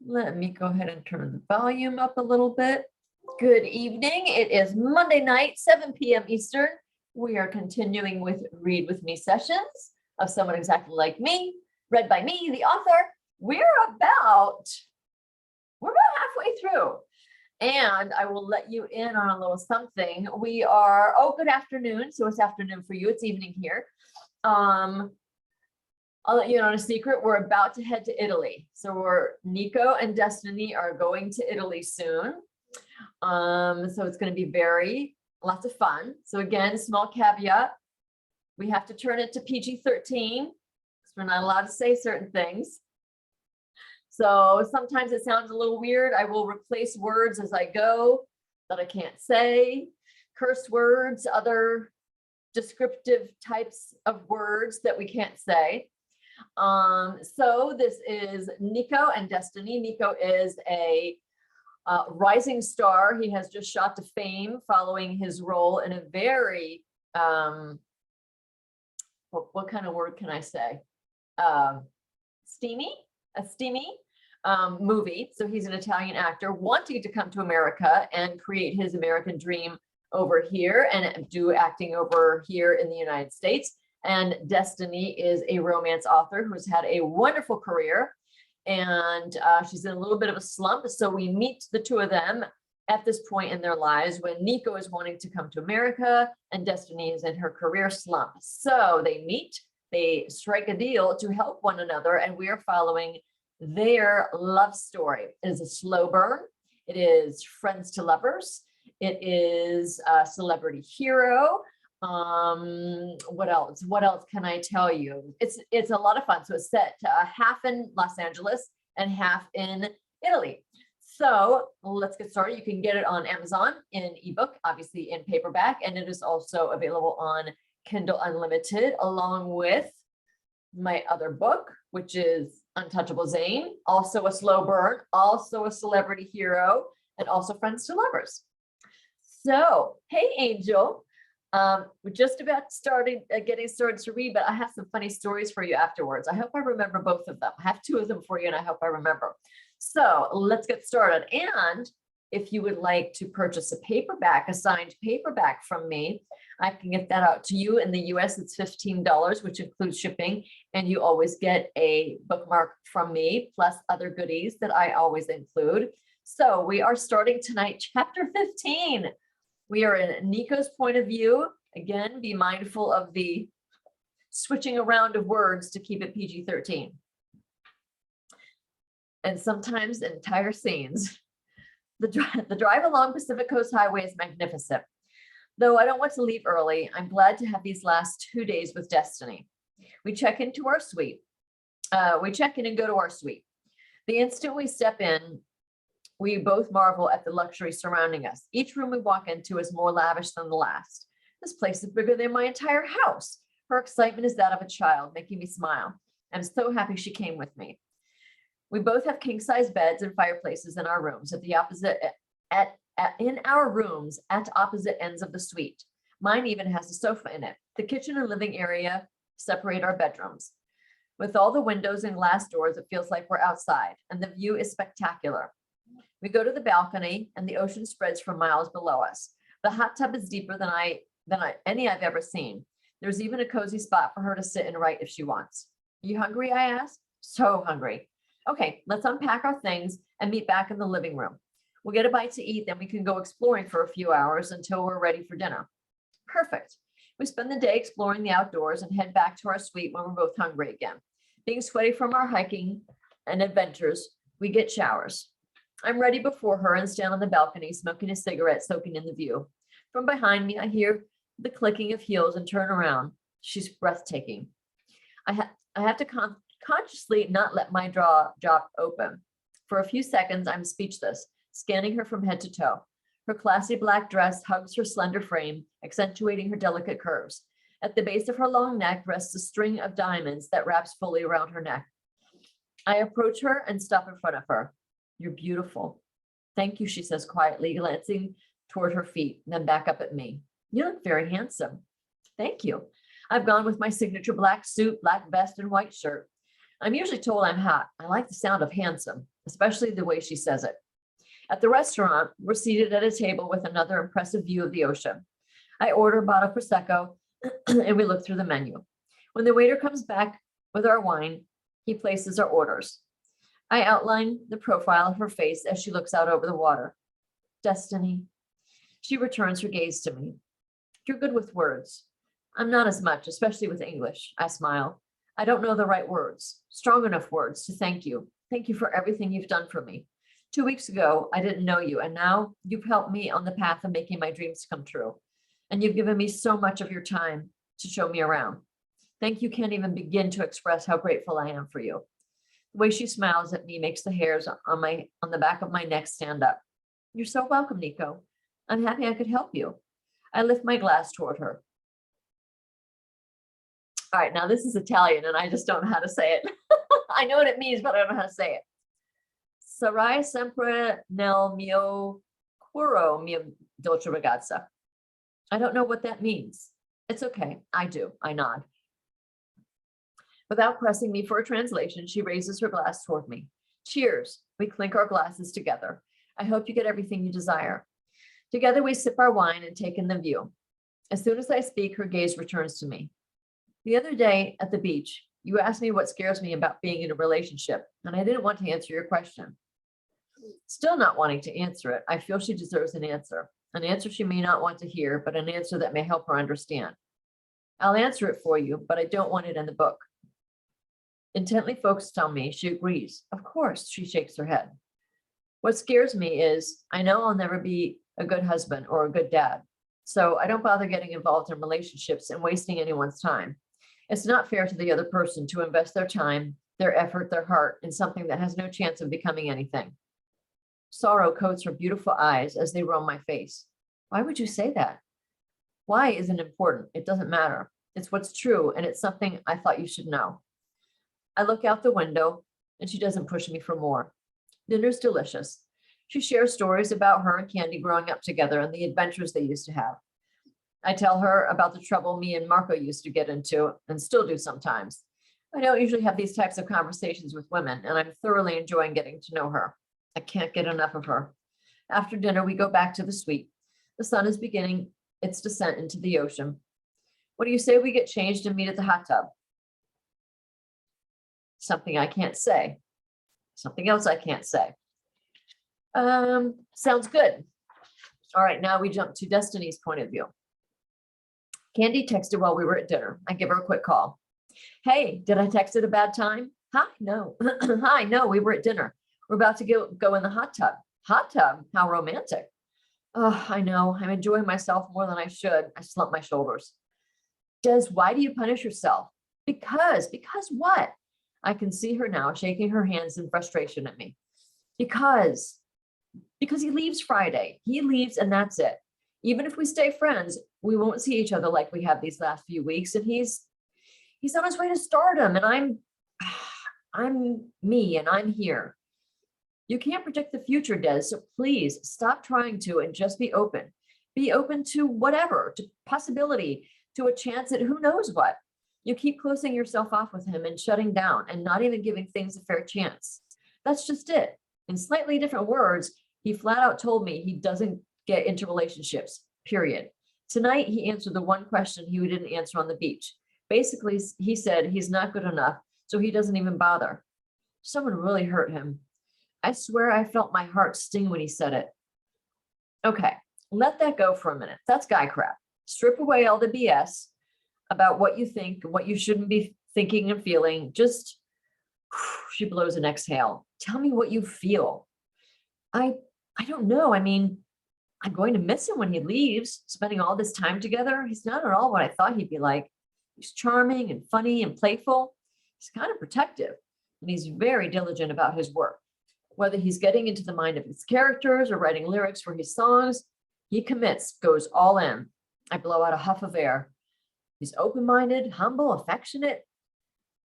Let me go ahead and turn the volume up a little bit. Good evening. It is Monday night, 7 p.m. Eastern. We are continuing with Read With Me sessions of Someone Exactly Like Me, read by me, the author. We're about halfway through. And I will let you in on a little something. We are, good afternoon. So it's afternoon for you. It's evening here. I'll let you in on a secret. We're about to head to Italy. So Nico and Destiny are going to Italy soon. So it's going to be lots of fun. So again, small caveat, we have to turn it to PG-13 because we're not allowed to say certain things. So sometimes it sounds a little weird. I will replace words as I go that I can't say, curse words, other descriptive types of words that we can't say. So this is Nico and Destiny. Nico is a rising star. He has just shot to fame following his role in a very, what kind of word can I say? Steamy movie. So he's an Italian actor wanting to come to America and create his American dream over here and do acting over here in the United States. And Destiny is a romance author who's had a wonderful career, and she's in a little bit of a slump. So we meet the two of them at this point in their lives when Nico is wanting to come to America and Destiny is in her career slump. So they meet, they strike a deal to help one another, and we are following their love story. It is a slow burn. It is friends to lovers. It is a celebrity hero. What else can I tell you? It's a lot of fun. So it's set half in Los Angeles and half in Italy. So let's get started. You can get it on Amazon in ebook, obviously in paperback, and it is also available on Kindle Unlimited, along with my other book, which is Untouchable Zane, also a slow burn, also a celebrity hero, and also friends to lovers. So, hey, Angel. We're just about getting started to read, but I have some funny stories for you afterwards. I hope I remember both of them. I have two of them for you, and I hope I remember. So let's get started. And if you would like to purchase a signed paperback from me, I can get that out to you. In the US, it's $15, which includes shipping, and you always get a bookmark from me, plus other goodies that I always include. So we are starting tonight, chapter 15. We are in Nico's point of view. Again, be mindful of the switching around of words to keep it PG-13. And sometimes entire scenes. The drive along Pacific Coast Highway is magnificent. Though I don't want to leave early, I'm glad to have these last 2 days with Destiny. We check into our suite. We check in and go to our suite. The instant we step in, we both marvel at the luxury surrounding us. Each room we walk into is more lavish than the last. This place is bigger than my entire house. Her excitement is that of a child, making me smile. I'm so happy she came with me. We both have king-size beds and fireplaces in our rooms in our rooms at opposite ends of the suite. Mine even has a sofa in it. The kitchen and living area separate our bedrooms. With all the windows and glass doors, it feels like we're outside, and the view is spectacular. We go to the balcony, and the ocean spreads for miles below us. The hot tub is deeper than any I've ever seen. There's even a cozy spot for her to sit and write if she wants. Are you hungry? I asked. So hungry. Okay, let's unpack our things and meet back in the living room. We'll get a bite to eat, then we can go exploring for a few hours until we're ready for dinner. Perfect. We spend the day exploring the outdoors and head back to our suite when we're both hungry again. Being sweaty from our hiking and adventures, we get showers. I'm ready before her and stand on the balcony, smoking a cigarette, soaking in the view. From behind me, I hear the clicking of heels and turn around. She's breathtaking. I have to consciously not let my jaw drop open. For a few seconds, I'm speechless, scanning her from head to toe. Her classy black dress hugs her slender frame, accentuating her delicate curves. At the base of her long neck rests a string of diamonds that wraps fully around her neck. I approach her and stop in front of her. You're beautiful. Thank you, she says quietly, glancing toward her feet, then back up at me. You look very handsome. Thank you. I've gone with my signature black suit, black vest, and white shirt. I'm usually told I'm hot. I like the sound of handsome, especially the way she says it. At the restaurant, we're seated at a table with another impressive view of the ocean. I order a bottle of Prosecco and we look through the menu. When the waiter comes back with our wine, he places our orders. I outline the profile of her face as she looks out over the water. Destiny. She returns her gaze to me. You're good with words. I'm not as much, especially with English. I smile. I don't know the right words, strong enough words to thank you. Thank you for everything you've done for me. 2 weeks ago, I didn't know you, and now you've helped me on the path of making my dreams come true. And you've given me so much of your time to show me around. Thank you can't even begin to express how grateful I am for you. The way she smiles at me makes the hairs on the back of my neck stand up. You're so welcome, Nico. I'm happy I could help you. I lift my glass toward her. All right, now this is Italian and I just don't know how to say it. I know what it means, but I don't know how to say it. Sarai sempre nel mio cuore, mia dolce ragazza. I don't know what that means. It's okay. I do. I nod. Without pressing me for a translation, she raises her glass toward me. Cheers. We clink our glasses together. I hope you get everything you desire. Together we sip our wine and take in the view. As soon as I speak, her gaze returns to me. The other day at the beach, you asked me what scares me about being in a relationship, and I didn't want to answer your question. Still not wanting to answer it, I feel she deserves an answer she may not want to hear, but an answer that may help her understand. I'll answer it for you, but I don't want it in the book. Intently focused on me, she agrees. Of course, she shakes her head. What scares me is I know I'll never be a good husband or a good dad, so I don't bother getting involved in relationships and wasting anyone's time. It's not fair to the other person to invest their time, their effort, their heart in something that has no chance of becoming anything. Sorrow coats her beautiful eyes as they roam my face. Why would you say that? Why isn't important. It doesn't matter. It's what's true, and it's something I thought you should know. I look out the window, and she doesn't push me for more. Dinner's delicious. She shares stories about her and Candy growing up together and the adventures they used to have. I tell her about the trouble me and Marco used to get into and still do sometimes. I don't usually have these types of conversations with women, and I'm thoroughly enjoying getting to know her. I can't get enough of her. After dinner, we go back to the suite. The sun is beginning its descent into the ocean. What do you say we get changed and meet at the hot tub? Something I can't say. Something else I can't say. Sounds good. All right, now we jump to Destiny's point of view. Candy texted while we were at dinner. I give her a quick call. Hey, did I text at a bad time? Hi, no. Hi, no, we were at dinner. We're about to go in the hot tub. Hot tub? How romantic. Oh, I know. I'm enjoying myself more than I should. I slump my shoulders. Des, why do you punish yourself? Because what? I can see her now shaking her hands in frustration at me. Because he leaves Friday. He leaves and that's it. Even if we stay friends, we won't see each other like we have these last few weeks. And he's on his way to stardom, and I'm me, and I'm here. You can't predict the future, Des, so please stop trying to and just be open. Be open to whatever, to possibility, to a chance at who knows what. You keep closing yourself off with him and shutting down and not even giving things a fair chance. That's just it. In slightly different words, he flat out told me he doesn't get into relationships, period. Tonight, he answered the one question he didn't answer on the beach. Basically, he said he's not good enough, so he doesn't even bother. Someone really hurt him. I swear I felt my heart sting when he said it. Okay, let that go for a minute. That's guy crap. Strip away all the BS about what you think, what you shouldn't be thinking and feeling. Just, she blows an exhale. Tell me what you feel. I don't know. I mean, I'm going to miss him when he leaves, spending all this time together. He's not at all what I thought he'd be like. He's charming and funny and playful. He's kind of protective, and he's very diligent about his work. Whether he's getting into the mind of his characters or writing lyrics for his songs, he commits, goes all in. I blow out a huff of air. He's open-minded, humble, affectionate.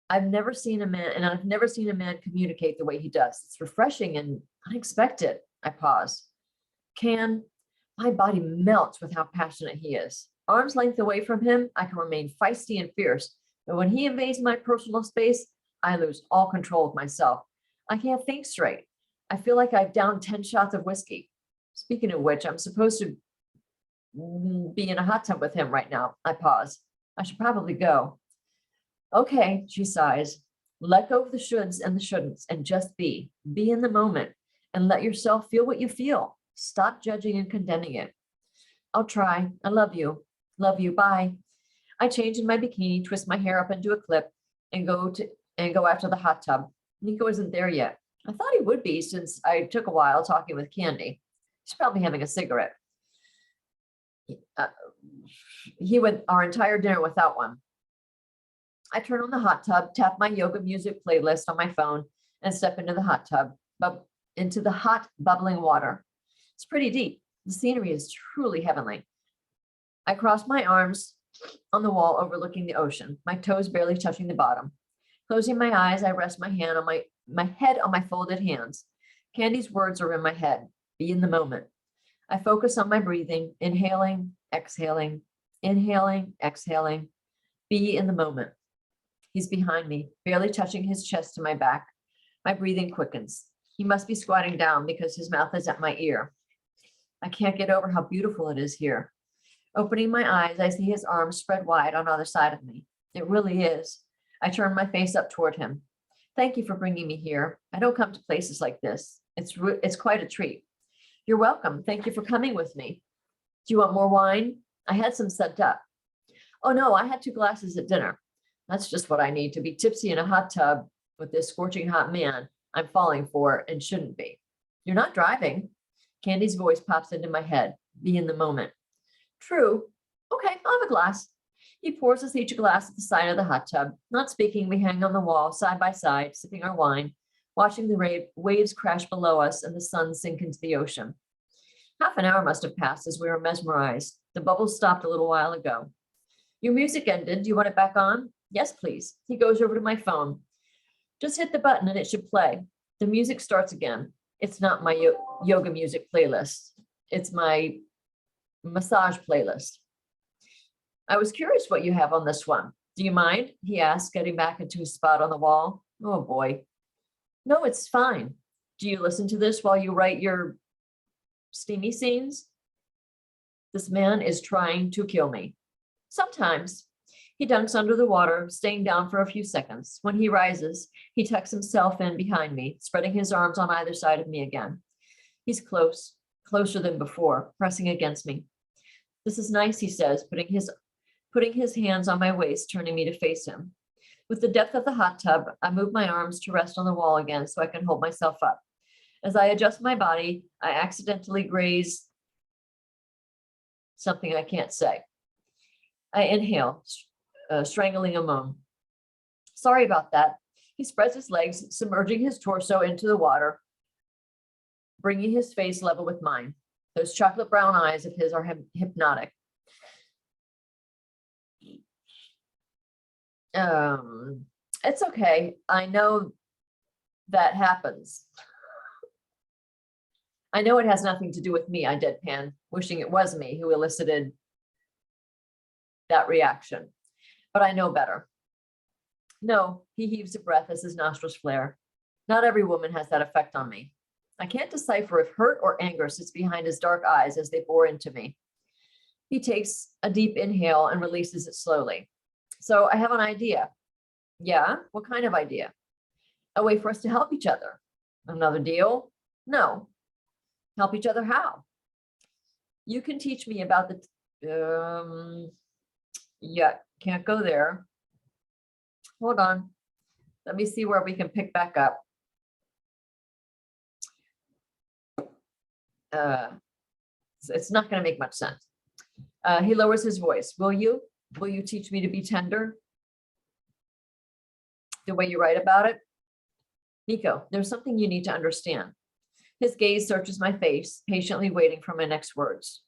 I've never seen a man communicate the way he does. It's refreshing and unexpected. I pause. My body melts with how passionate he is. Arm's length away from him, I can remain feisty and fierce. But when he invades my personal space, I lose all control of myself. I can't think straight. I feel like I've downed 10 shots of whiskey. Speaking of which, I'm supposed to be in a hot tub with him right now. I pause. I should probably go. Okay, she sighs. Let go of the shoulds and the shouldn'ts and just be. Be in the moment and let yourself feel what you feel. Stop judging and condemning it. I'll try. I love you. Love you. Bye. I change in my bikini, twist my hair up into a clip, and go after the hot tub. Nico isn't there yet. I thought he would be since I took a while talking with Candy. He's probably having a cigarette. He went our entire dinner without one. I turn on the hot tub, tap my yoga music playlist on my phone, and step into the hot tub, into the hot, bubbling water. It's pretty deep. The scenery is truly heavenly. I cross my arms on the wall overlooking the ocean, my toes barely touching the bottom. Closing my eyes, I rest my hand on my head on my folded hands. Candy's words are in my head. Be in the moment. I focus on my breathing, inhaling, exhaling, exhaling. Be in the moment. He's behind me, barely touching his chest to my back. My breathing quickens. He must be squatting down because his mouth is at my ear. I can't get over how beautiful it is here. Opening my eyes, I see his arms spread wide on either side of me. It really is. I turn my face up toward him. Thank you for bringing me here. I don't come to places like this. It's quite a treat. You're welcome. Thank you for coming with me. Do you want more wine? I had some sent up. Oh no, I had 2 glasses at dinner. That's just what I need to be tipsy in a hot tub with this scorching hot man I'm falling for and shouldn't be. You're not driving. Candy's voice pops into my head. Be in the moment. True. Okay, I'll have a glass. He pours us each a glass at the side of the hot tub. Not speaking, we hang on the wall, side by side, sipping our wine, watching the waves crash below us and the sun sink into the ocean. Half an hour must have passed as we were mesmerized. The bubbles stopped a little while ago. Your music ended. Do you want it back on? Yes, please. He goes over to my phone. Just hit the button and it should play. The music starts again. It's not my yoga music playlist. It's my massage playlist. I was curious what you have on this one. Do you mind? He asked, getting back into his spot on the wall. Oh boy. No, it's fine. Do you listen to this while you write your steamy scenes? This man is trying to kill me. Sometimes. He dunks under the water, staying down for a few seconds. When he rises, he tucks himself in behind me, spreading his arms on either side of me again. He's closer than before, pressing against me. This is nice, he says, putting his hands on my waist, turning me to face him. With the depth of the hot tub, I move my arms to rest on the wall again so I can hold myself up. As I adjust my body, I accidentally graze something I can't say. I inhale, strangling a moan. Sorry about that. He spreads his legs, submerging his torso into the water, bringing his face level with mine. Those chocolate brown eyes of his are hypnotic. It's okay. I know that happens. I know it has nothing to do with me, I deadpan, wishing it was me who elicited that reaction. But I know better. No, he heaves a breath as his nostrils flare. Not every woman has that effect on me. I can't decipher if hurt or anger sits behind his dark eyes as they bore into me. He takes a deep inhale and releases it slowly. So I have an idea. Yeah, what kind of idea? A way for us to help each other. Another deal? No. Help each other how? You can teach me about the, yeah, can't go there. Hold on. Let me see where we can pick back up. It's not going to make much sense. He lowers his voice. Will you teach me to be tender? The way you write about it? Nico, there's something you need to understand. His gaze searches my face, patiently waiting for my next words.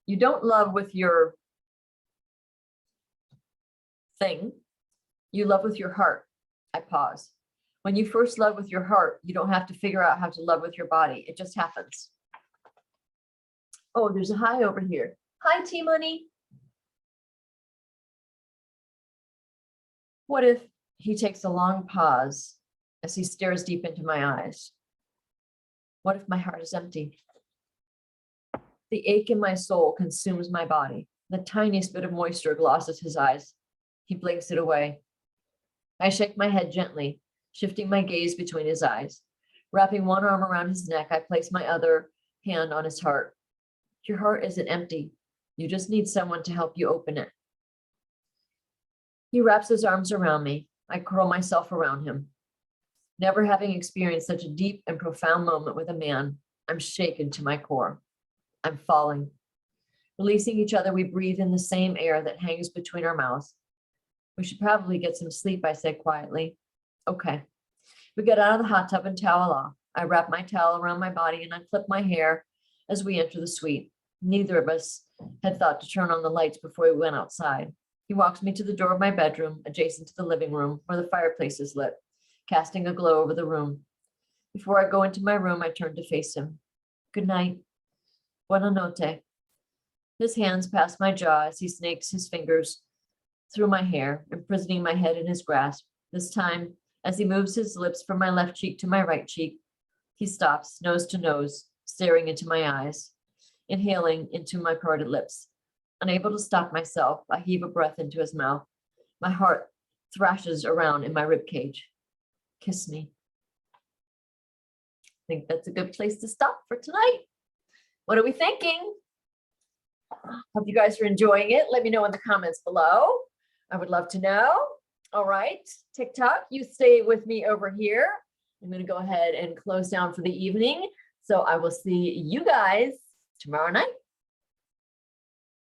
You don't love with your thing. You love with your heart. I pause. When you first love with your heart, you don't have to figure out how to love with your body. It just happens. Oh, there's a hi over here. Hi, T-Money. What if he takes a long pause as he stares deep into my eyes? What if my heart is empty? The ache in my soul consumes my body. The tiniest bit of moisture glosses his eyes. He blinks it away. I shake my head gently, shifting my gaze between his eyes. Wrapping one arm around his neck, I place my other hand on his heart. Your heart isn't empty. You just need someone to help you open it. He wraps his arms around me. I curl myself around him. Never having experienced such a deep and profound moment with a man, I'm shaken to my core. I'm falling. Releasing each other, we breathe in the same air that hangs between our mouths. We should probably get some sleep, I said quietly. Okay. We get out of the hot tub and towel off. I wrap my towel around my body and unclip my hair as we enter the suite. Neither of us had thought to turn on the lights before we went outside. He walks me to the door of my bedroom, adjacent to the living room, where the fireplace is lit, casting a glow over the room. Before I go into my room, I turn to face him. Good night. Buona notte. His hands pass my jaw as he snakes his fingers through my hair, imprisoning my head in his grasp. This time, as he moves his lips from my left cheek to my right cheek, he stops, nose to nose, staring into my eyes, inhaling into my parted lips. Unable to stop myself, I heave a breath into his mouth. My heart thrashes around in my ribcage. Kiss me. I think that's a good place to stop for tonight. What are we thinking? Hope you guys are enjoying it. Let me know in the comments below. I would love to know. All right, TikTok, you stay with me over here. I'm going to go ahead and close down for the evening. So I will see you guys tomorrow night.